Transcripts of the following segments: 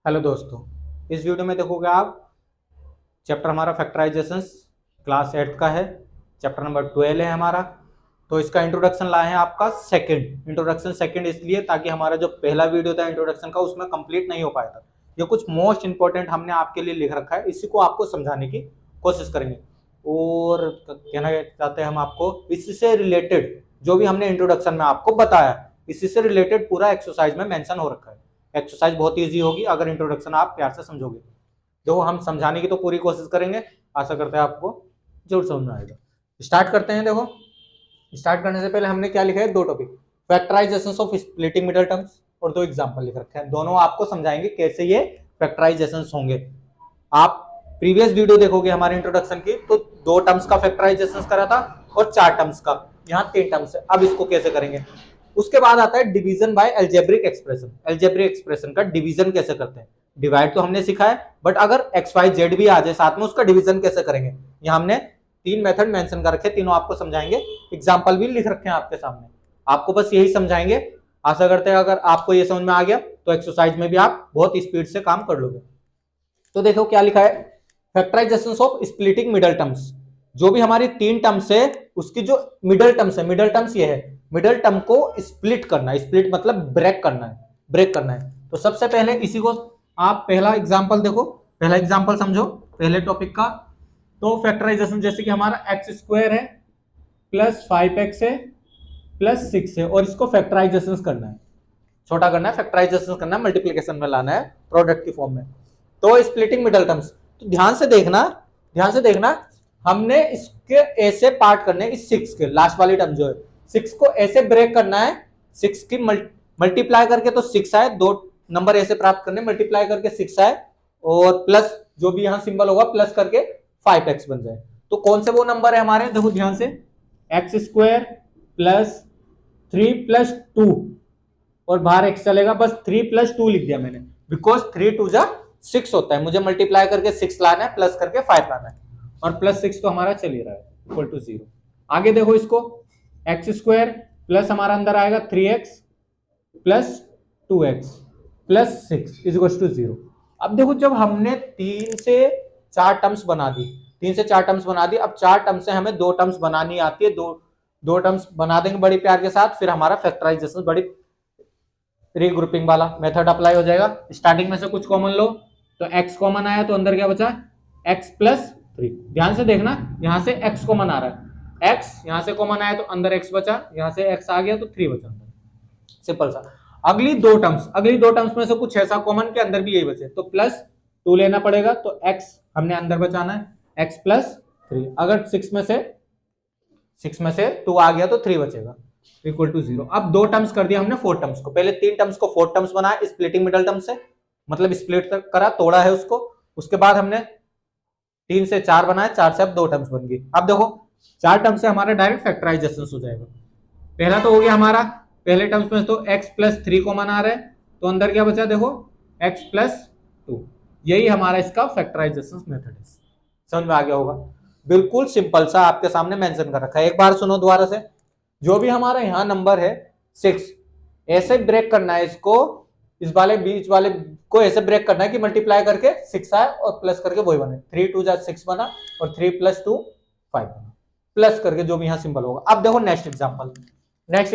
Hello दोस्तों, इस video में देखोगे आप चैप्टर हमारा फैक्टराइजेशंस क्लास 8 का है। चैप्टर नंबर 12 है हमारा। तो इसका इंट्रोडक्शन लाए हैं आपका सेकंड। इंट्रोडक्शन सेकंड इसलिए ताकि हमारा जो पहला वीडियो था इंट्रोडक्शन का उसमें कंप्लीट नहीं हो पाया था। ये कुछ मोस्ट इंपॉर्टेंट हमने आपके लिए लिख रखा है, इसी को आपको समझाने की कोशिश करेंगे। और कहना चाहते हैं हम आपको इससे रिलेटेड जो भी हमने इंट्रोडक्शन में आपको बताया इसी से रिलेटेड पूरा एक्सरसाइज में मेंशन हो रखा है। एक्सरसाइज बहुत ईजी होगी अगर इंट्रोडक्शन आप प्यार से समझोगे। देखो हम समझाने की तो पूरी कोशिश करेंगे, आशा करते हैं आपको जरूर समझ में आएगा। स्टार्ट करते हैं। देखो स्टार्ट करने से पहले हमने क्या लिखा है, दो topic, factorization of splitting middle terms और दो एग्जांपल लिख रखे हैं। दोनों आपको समझाएंगे कैसे ये फैक्टराइजेशन होंगे। आप प्रीवियस वीडियो देखोगे हमारे इंट्रोडक्शन की तो दो टर्म्स का फैक्टराइजेशन करा था और चार टर्म्स का, यहाँ तीन टर्म्स है। अब इसको कैसे करेंगे। उसके बाद आता है division bye algebraic expression. Algebraic expression का डिवीजन कैसे करते हैं। डिवाइड तो हमने सीखा है, बट अगर एक्स वाई जेड भी आ जाए साथ में उसका डिवीजन कैसे करेंगे, यहाँ हमने तीन मेथड मेंशन कर रखे, तीनों आपको समझाएंगे। एग्जांपल भी लिख रखे हैं आपके सामने, आपको बस यही समझाएंगे। आशा करते हैं अगर आपको ये समझ में आ गया तो एक्सरसाइज में भी आप बहुत स्पीड से काम कर लोगे। तो देखो क्या लिखा है, factorization of splitting middle terms. जो भी हमारी तीन टर्म्स है उसकी जो मिडल टर्म्स है, मिडल टर्म्स ये है, मिडल टर्म को स्प्लिट करना है। स्प्लिट मतलब ब्रेक करना है, ब्रेक करना है। तो सबसे पहले इसी को आप पहला एग्जांपल देखो, पहला एग्जांपल समझो पहले टॉपिक का। तो फैक्टराइजेशन जैसे कि हमारा एक्स स्क्वायर है प्लस 5x है प्लस 6 है और इसको फैक्टराइजेशन करना है, छोटा करना है, फैक्टराइजेशन करना है, मल्टीप्लिकेशन में लाना है प्रोडक्ट की फॉर्म में। तो स्प्लिटिंग मिडल टर्म्स, तो ध्यान से देखना, ध्यान से देखना, हमने इसके ऐसे पार्ट करने हैं, इस 6 के लास्ट वाली टर्म जो है 6 को ऐसे ब्रेक करना है। 6 की मल्टीप्लाई करके तो 6 आए, दो नंबर ऐसे प्राप्त करने, मल्टीप्लाई करके 6 आए और प्लस जो भी यहां सिंबल होगा प्लस करके 5x बन जाए। तो कौन से वो नंबर है हमारे, देखो ध्यान से, एक्स स्क्वायर प्लस 3 प्लस 2 और बाहर x चलेगा, बस 3 प्लस 2 लिख दिया मैंने, बिकॉज 3 2 जा 6 होता है, मुझे मल्टीप्लाई करके 6 लाना है, प्लस करके 5 लाना है और प्लस 6 तो हमारा चल ही रहा है इक्वल टू 0। आगे देखो इसको, एक्स स्क्वायर प्लस हमारा अंदर आएगा 3x plus 2x plus 6 is equal to 0। अब देखो जब हमने 3 से 4 टर्म्स बना दी, 3 से 4 टर्म्स बना दी, अब 4 टर्म्स से हमें 2 टर्म्स बनानी आती है, दो टर्म्स बना देंगे बड़ी प्यार के साथ, फिर हमारा फैक्टराइजेशन बड़ी रीग्रुपिंग वाला मेथड अप्लाई हो जाएगा। स्टार्टिंग में से कुछ कॉमन लो, तो x कॉमन आया तो अंदर क्या बचा, x प्लस 3। ध्यान से देखना, यहां से x कॉमन आ रहा है, x यहां से कॉमन आया तो अंदर x बचा, यहां से x आ गया तो 3 बचा अंदर, सिंपल सा। अगली दो टर्म्स में से कुछ ऐसा कॉमन के अंदर भी यही बचे तो प्लस 2 लेना पड़ेगा, तो x हमने अंदर बचाना है, x प्लस 3। अगर 6 में से 2 आ गया तो 3 बचेगा इक्वल टू 0। अब दो टर्म्स कर दिया हमने 4 टर्म्स को, पहले 3 टर्म्स को 4 टर्म्स बनाया स्प्लिटिंग मिडल टर्म से, मतलब स्प्लिट करा, तोड़ा है उसको। उसके बाद हमने 3 से 4 बनाया, 4 से अब 2 टर्म्स बन गई। अब देखो 4 टर्म्स से हमारा डायरेक्ट फैक्टराइजेशन हो जाएगा। पहला तो हो गया हमारा, पहले टर्म्स में तो x प्लस 3 कॉमन आ रहा है तो अंदर क्या बचा, देखो x प्लस 2। यही हमारा इसका फैक्टराइजेशन मेथड है। समझ में आ गया होगा, बिल्कुल सिंपल सा आपके सामने मेंशन कर रखा है। एक बार सुनो दोबारा से, जो भी हमारा यहाँ नंबर है 6, ऐसे ब्रेक करना है इसको, इस वाले बीच वाले को ऐसे ब्रेक करना है कि मल्टीप्लाई करके 6 आए और प्लस करके वही बने, 3 2 जा 6 बना और 3 प्लस 2 5 बना, प्लस करके जो भी यहाँ सिंबल होगा। अब देखो नेक्स्ट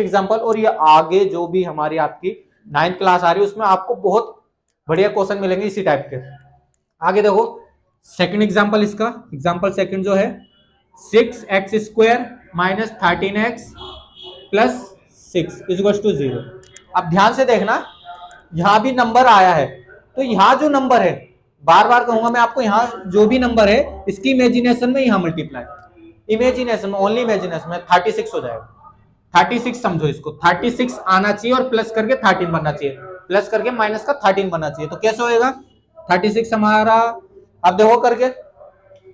एग्जांपल, और ये आगे जो भी हमारी आपकी 9th क्लास आ रही है उसमें आपको बहुत बढ़िया क्वेश्चन मिलेंगे इसी टाइप के। आगे देखो सेकंड एग्जांपल, इसका एग्जांपल सेकंड जो है 6x square minus 13x plus 6 is equal to 0। अब ध्यान से देखना, यहां भी नंबर आया है तो यहां जो नंबर है, बार बार कहूंगा मैं आपको, यहां जो भी नंबर है इसकी इमेजिनेशन में यहां मल्टीप्लाई, इमेजिनेशन में, ओनली इमेजिनेशन में 36 हो जाएगा। 36 समझो इसको, 36 आना चाहिए और प्लस करके 13 बनना चाहिए, प्लस करके माइनस का 13 बनना चाहिए। तो कैसे होएगा 36 हमारा, अब देखो करके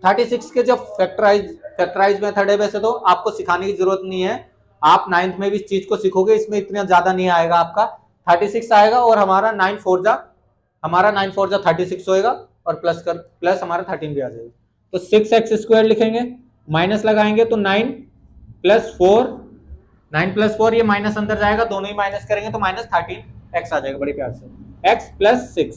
36 के जो फैक्टराइज मेथड है, वैसे तो आपको सिखाने की जरूरत नहीं है, आप 9th में भी इस चीज को सीखोगे, इसमें इतना ज्यादा नहीं आएगा आपका। 36 आएगा और हमारा 9 4 जा 36 होएगा और प्लस हमारा 13 भी आ जाएगा। तो 6x स्क्वायर लिखेंगे, माइनस लगाएंगे तो 9 प्लस 4 ये माइनस अंदर जाएगा, दोनों ही माइनस करेंगे तो माइनस 13x आ जाएगा बड़े प्यार से, x प्लस 6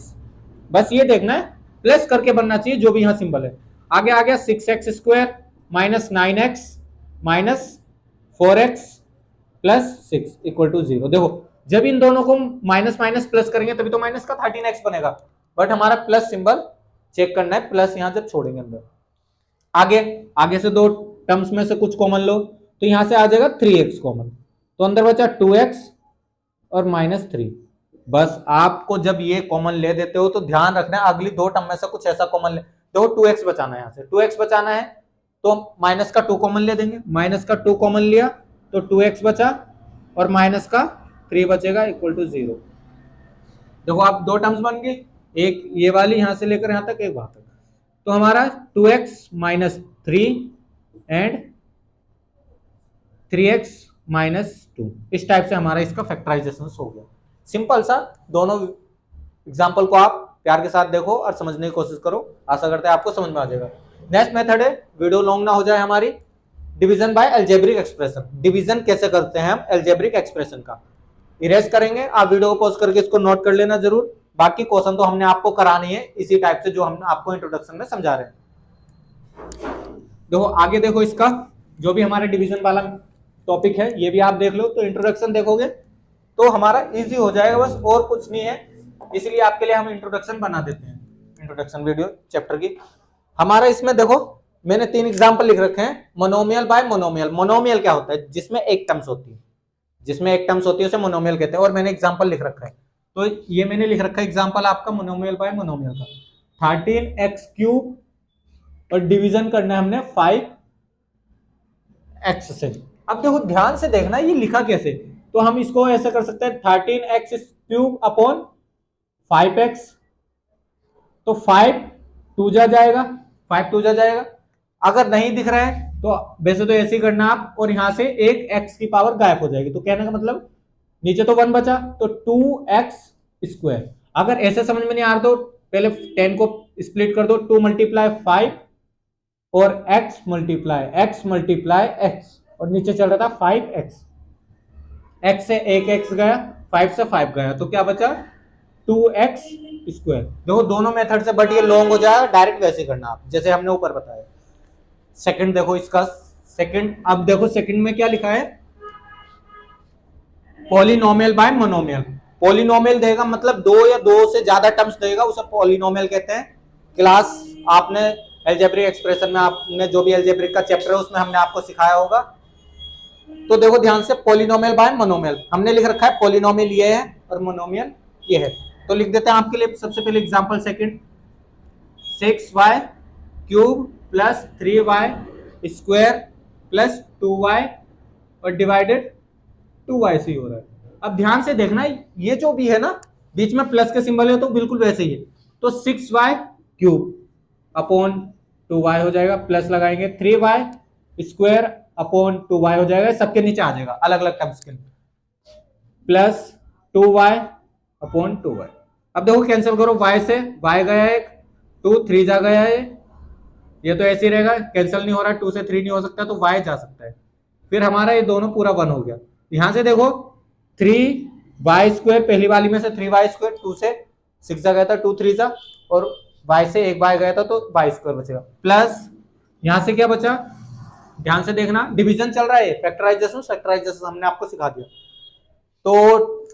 बस ये देखना है प्लस करके बनना चाहिए जो भी यहाँ सिंबल है। आगे आ गया 6x² minus 9x minus 4x plus 6 equal to 0। देखो जब इन दोनों को माइनस माइनस प्लस करेंगे तभी तो माइनस का 13x बनेगा, बट हमारा प्लस सिंबल चेक करना है, प्लस यहां जब छोड़ेंगे अंदर। आगे आगे से दो टर्म्स में से कुछ कॉमन लो, तो यहां से आ जाएगा 3x कॉमन, तो अंदर बचा 2x और माइनस 3। बस आपको जब ये कॉमन ले देते हो तो ध्यान रखना है अगली दो टर्म में से कुछ ऐसा कॉमन ले। देखो 2x बचाना है, यहां से 2x बचाना है तो माइनस का 2 कॉमन ले देंगे, माइनस का 2 कॉमन लिया तो 2x बचा और माइनस का 3 बचेगा इक्वल टू 0। देखो आप दो टर्म्स बन गई, एक ये वाली यहां से लेकर यहां तक, एक वहां तक, तो हमारा 2x minus 3 and 3x minus 2, इस टाइप से हमारा इसका फैक्टराइजेशन हो गया। सिंपल सा, दोनों एग्जाम्पल को आप प्यार के साथ देखो और समझने की कोशिश करो, आशा करते हैं आपको समझ में आ जाएगा। नेक्स्ट मेथड है, वीडियो लॉन्ग ना हो जाए हमारी, division bye algebraic expression. Division कैसे करते हैं हम अलजेब्रिक एक्सप्रेशन का, इरेज करेंगे, आप वीडियो को पॉज करके इसको नोट कर लेना जरूर। बाकी क्वेश्चन तो हमने आपको करानी है इसी टाइप से जो हमने आपको इंट्रोडक्शन में समझा रहे हैं। देखो आगे देखो, इसका जो भी हमारे डिवीजन वाला टॉपिक है ये भी आप देख लो, तो इंट्रोडक्शन देखोगे तो हमारा इजी हो जाएगा, बस और कुछ नहीं है, इसलिए आपके लिए हम इंट्रोडक्शन बना देते हैं, इंट्रोडक्शन वीडियो चैप्टर की। हमारा इसमें देखो मैंने 3 एग्जाम्पल लिख रखे हैं, मोनोमियल बाय मोनोमियल। मोनोमियल क्या होता है, जिसमें एक टर्म्स होती है, जिसमें एक टर्म्स होती है उसे मोनोमियल कहते हैं, और मैंने एग्जाम्पल लिख रखा है, तो ये मैंने लिख रखा है एग्जाम्पल आपका मोनोमियल बाय मोनोमियल का, 13x³ और डिवीजन करना है हमने 5x से। अब देखो ध्यान से देखना ये लिखा कैसे, तो हम इसको ऐसे कर सकते हैं 13x³ अपॉन 5x, तो 5 2 जा जाएगा, 5 2 जा जाएगा। अगर नहीं दिख रहा है तो वैसे तो ऐसे ही करना आप, और यहां से एक x की पावर गायब हो जाएगी, तो कहने का मतलब नीचे तो 1 बचा तो 2x²। अगर ऐसे समझ में नहीं आ रहा तो पहले 10 को स्प्लिट कर दो, 2 मल्टीप्लाई 5 और x मल्टीप्लाई x, और नीचे चल रहा था 5x, x से एक x गया, 5 से 5 गया, तो क्या बचा 2x²। देखो दोनों मेथड से, बट ये लॉन्ग हो जाएगा, डायरेक्ट वैसे करना आप जैसे हमने ऊपर बताया। सेकंड देखो इसका, सेकंड, अब देखो सेकंड में क्या लिखा है, पॉलिनोमियल बाय मोनोमियल। पॉलिनोमियल देगा मतलब 2 या 2 से ज्यादा टर्म्स देगा, उसे पॉलिनोमियल कहते हैं। क्लास आपने अलजेब्रिक एक्सप्रेशन में, आपने जो भी अलजेब्रिक का चैप्टर है उसमें हमने आपको सिखाया होगा। तो देखो ध्यान से, पॉलिनोमियल बाय मोनोमियल हमने लिख रखा है, पॉलिनोमियल ये है और मोनोमियल ये है, तो लिख देते हैं आपके लिए सबसे पहले example second, 6y³ plus 3y² plus 2y और डिवाइडेड 2y से हो रहा है। अब ध्यान से देखना, ये जो भी है ना बीच में प्लस के सिंबल है तो बिल्कुल वैसे ही है, तो 6y³ अपॉन 2y हो जाएगा, प्लस लगाएंगे 3y² अपॉन 2y हो जाएगा, सबके नीचे आ जाएगा अलग अलग टर्म्स के, प्लस 2y अपॉन 2y। अब देखो कैंसिल करो, y से y गया एक, 2 3 जा गया है, ये तो ऐसे ही रहेगा, कैंसिल नहीं हो रहा, 2 से 3 नहीं हो सकता तो y जा सकता है, फिर हमारा ये दोनों पूरा 1 हो गया। यहां से देखो 3y² पहली वाली में से 3y², 2 से 6 जा गया था, 2 3 जा, और y से एक y गया था तो y² बचेगा, प्लस यहां से क्या बचा, ध्यान से देखना डिवीजन चल रहा है, फैक्टराइजेशन हमने आपको सिखा दिया, तो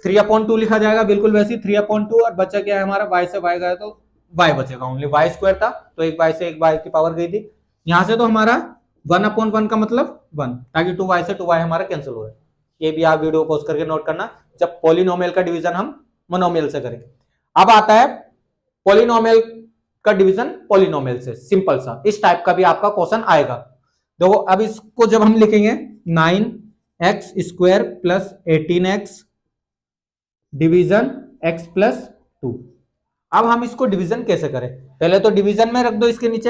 3/2 लिखा जाएगा बिल्कुल वैसे ही 3/2, और बचा क्या है हमारा, y से y गया तो y बचेगा, ओनली y² था तो एक y से एक y की पावर गई थी। यहां से तो हमारा 1/1 का मतलब 1, ताकि 2y से 2y हमारा कैंसिल हो रहा है। ये भी आप वीडियो पॉज करके नोट करना, जब पॉलिनोमियल का डिवीजन हम मोनोमियल से करेंगे। अब आता है पॉलिनोमियल का डिवीजन पॉलिनोमियल से, सिंपल सा, इस टाइप का भी आपका क्वेश्चन आएगा। देखो अब इसको जब हम लिखेंगे 9x² plus 18x division x plus 2। अब हम इसको डिवीजन कैसे करें, पहले तो डिवीजन में रख दो इसके नीचे,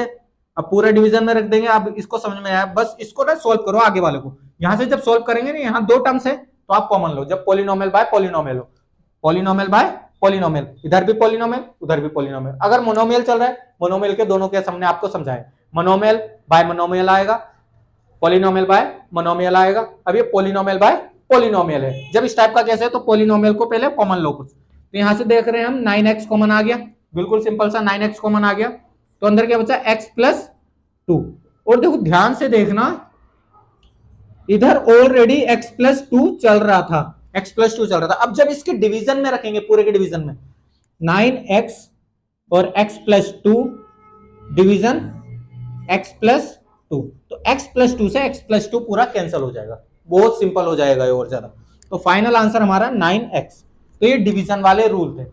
अब पूरा डिवीजन में रख देंगे। अब इसको समझ में आया, बस इसको ना सोल्व करो आगे वाले को, यहां से जब सोल्व करेंगे ना, यहाँ 2 टर्म्स है तो आप कॉमन लो, जब पॉलिनोमियल बाय पॉलिनोमियल हो, पॉलिनोमियल बाय पॉलिनोमियल, इधर भी पॉलिनोमियल उधर भी पॉलिनोमियल। अगर मोनोमियल चल रहा है, मोनोमियल के दोनों के हमने आपको समझाया, मोनोमियल बाय मोनोमियल आएगा, पॉलिनोमियल बाय मोनोमियल आएगा। अब ये पॉलिनोमियल बाय पॉलिनोमियल है, जब इस टाइप का कैसे है तो पॉलिनोमियल को पहले कॉमन लो कुछ, तो यहां से देख रहे हैं हम 9x कॉमन आ गया, बिल्कुल सिंपल सा 9x कॉमन आ गया, तो अंदर क्या बचा x प्लस 2। और देखो ध्यान से देखना, इधर ऑलरेडी x प्लस 2 चल रहा था, x प्लस 2 चल रहा था। अब जब इसके डिवीजन में रखेंगे, पूरे के डिवीजन में 9x और x plus 2 division x plus 2, तो x प्लस 2 से x प्लस 2 पूरा कैंसिल हो जाएगा, बहुत सिंपल हो जाएगा ये और ज्यादा। तो फाइनल आंसर हमारा 9x। तो ये डिवीजन वाले रूल थे,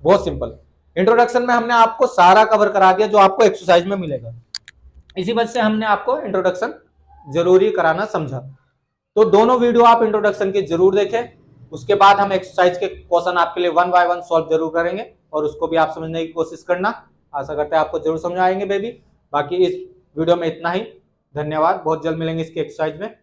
बहुत सिंपल। इंट्रोडक्शन में हमने आपको सारा कवर करा दिया जो आपको एक्सरसाइज में मिलेगा, इसी वजह से हमने आपको इंट्रोडक्शन जरूरी कराना समझा। तो दोनों वीडियो आप इंट्रोडक्शन के जरूर देखें, उसके बाद हम एक्सरसाइज के क्वेश्चन आपके लिए 1 बाय 1 सॉल्व जरूर करेंगे और उसको भी आप समझने की कोशिश करना। आशा करते हैं आपको जरूर समझ आएंगे बेबी। बाकी इस वीडियो में इतना ही, धन्यवाद। बहुत जल्द मिलेंगे इसके एक्सरसाइज में।